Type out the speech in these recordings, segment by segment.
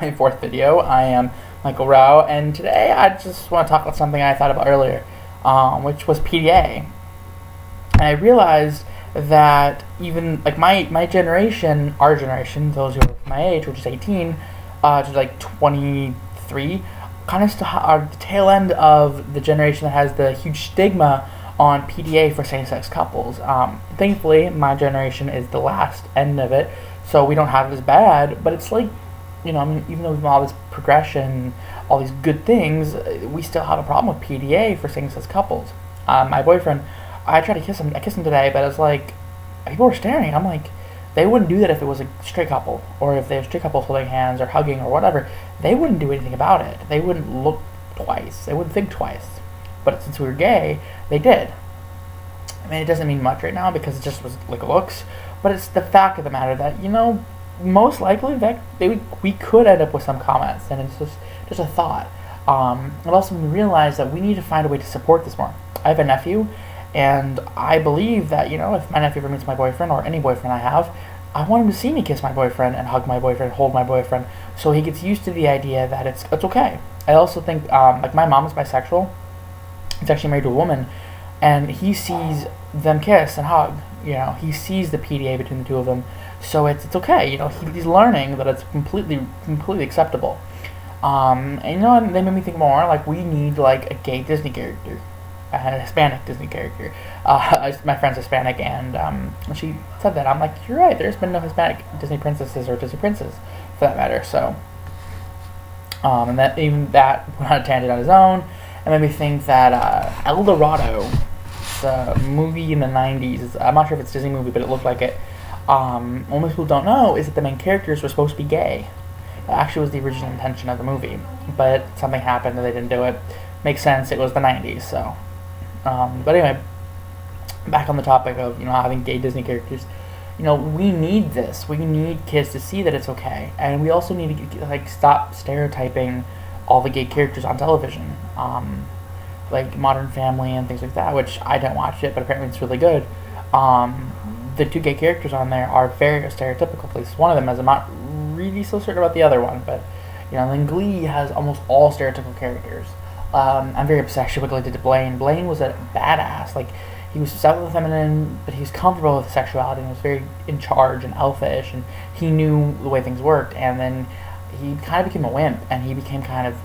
my fourth video. I am Michael Rao, and today I just want to talk about something I thought about earlier, which was PDA. And I realized that even like my generation, our generation, those who are my age, which is 18 to like 23, kind of still are the tail end of the generation that has the huge stigma on PDA for same-sex couples. Thankfully, my generation is the last end of it, so we don't have it as bad. But it's like, I mean, even though we've all this progression, all these good things, we still have a problem with PDA for same-sex couples. My boyfriend, I tried to kiss him. I kissed him today, but it's like people were staring. I'm like, they wouldn't do that if it was a straight couple, or if they were straight couples holding hands or hugging or whatever. They wouldn't do anything about it. They wouldn't look twice. They wouldn't think twice. But since we were gay, they did. I mean, it doesn't mean much right now because it just was like looks, but it's the fact of the matter that, most likely that we could end up with some comments, and it's just a thought. It also made me realize that we need to find a way to support this more. I have a nephew, and I believe that, if my nephew ever meets my boyfriend, or any boyfriend I have, I want him to see me kiss my boyfriend and hug my boyfriend, hold my boyfriend, so he gets used to the idea that it's okay. I also think, like my mom is bisexual. He's actually married to a woman, and he sees them kiss and hug. He sees the PDA between the two of them, so it's okay. He's learning that it's completely acceptable. And they made me think more. Like, we need like a gay Disney character, a Hispanic Disney character. My friend's Hispanic, and she said that. I'm like, you're right. There's been no Hispanic Disney princesses or Disney princes, for that matter. So, and that even that went on a tangent on his own. It made me think that El Dorado, the movie in the 90s, I'm not sure if it's a Disney movie, but it looked like it. What most people don't know is that the main characters were supposed to be gay. It actually was the original intention of the movie, but something happened and they didn't do it. Makes sense, it was the 90s, so. But anyway, back on the topic of, having gay Disney characters. We need this. We need kids to see that it's okay. And we also need to, stop stereotyping all the gay characters on television, like Modern Family and things like that, which I don't watch it, but apparently it's really good. The two gay characters on there are very stereotypical, at least one of them is. I'm not really so certain about the other one, but, then Glee has almost all stereotypical characters. I'm very obsessively related to Blaine. Blaine was a badass. Like, he was slightly feminine, but he was comfortable with sexuality and was very in charge and alpha-ish, and he knew the way things worked, and then he kind of became a wimp, and he became kind of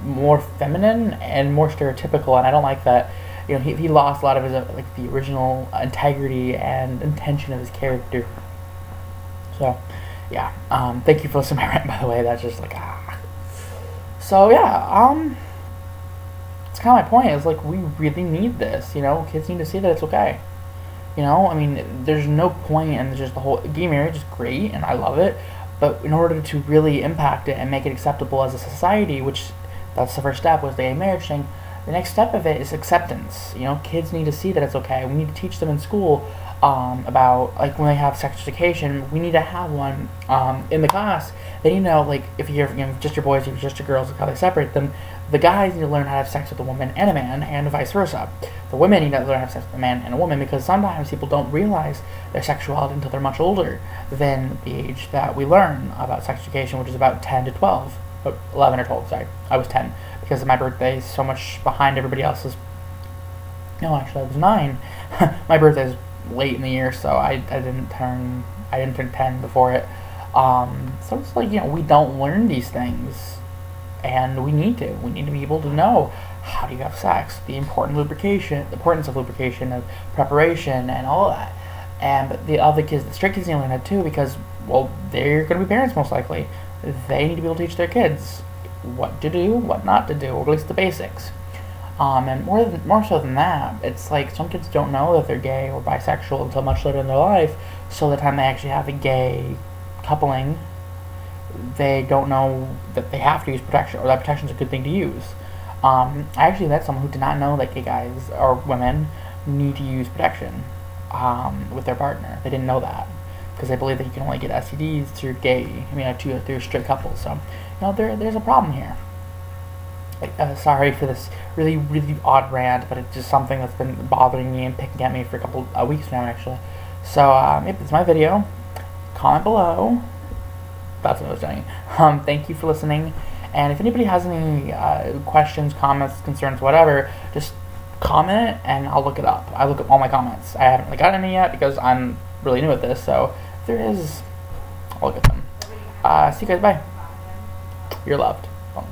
more feminine and more stereotypical, and I don't like that. He lost a lot of his the original integrity and intention of his character. So, yeah. Thank you for listening to my rant, by the way. That's just like So yeah. It's kind of my point. Is like we really need this. Kids need to see that it's okay. I mean, there's no point, and just the whole gay marriage is great, and I love it. But in order to really impact it and make it acceptable as a society, which that's the first step, was the gay marriage thing, the next step of it is acceptance. Kids need to see that it's okay. We need to teach them in school about, like, when they have sex education, we need to have one in the class. They need to know, like, if you're just your boys, if you're just your girls, how they separate them. The guys need to learn how to have sex with a woman and a man, and vice versa. The women need to learn how to have sex with a man and a woman, because sometimes people don't realize their sexuality until they're much older than the age that we learn about sex education, which is about 10 to 12. 11 or 12, sorry. I was 10, because my birthday is so much behind everybody else's. No, actually, I was 9. My birthday is late in the year, so I didn't turn 10 before it. So it's like, we don't learn these things, and we need to. We need to be able to know how do you have sex, the importance of lubrication, of preparation, and all of that. But the other kids, the straight kids, need to learn that too, because, well, they're going to be parents most likely. They need to be able to teach their kids what to do, what not to do, or at least the basics. And more so than that, it's like some kids don't know that they're gay or bisexual until much later in their life. So the time they actually have a gay coupling, they don't know that they have to use protection, or that protection is a good thing to use. I actually met someone who did not know that gay guys or women need to use protection with their partner. They didn't know that, because they believe that you can only get STDs through through straight couples. So, there's a problem here. Sorry for this really, really odd rant, but it's just something that's been bothering me and picking at me for a couple weeks now, actually. So, it's my video. Comment below. That's what I was doing. Thank you for listening. And if anybody has any questions, comments, concerns, whatever, just comment and I'll look it up. I look up all my comments. I haven't really got any yet because I'm really new at this. So if there is, I'll look at them. See you guys. Bye. You're loved. Well,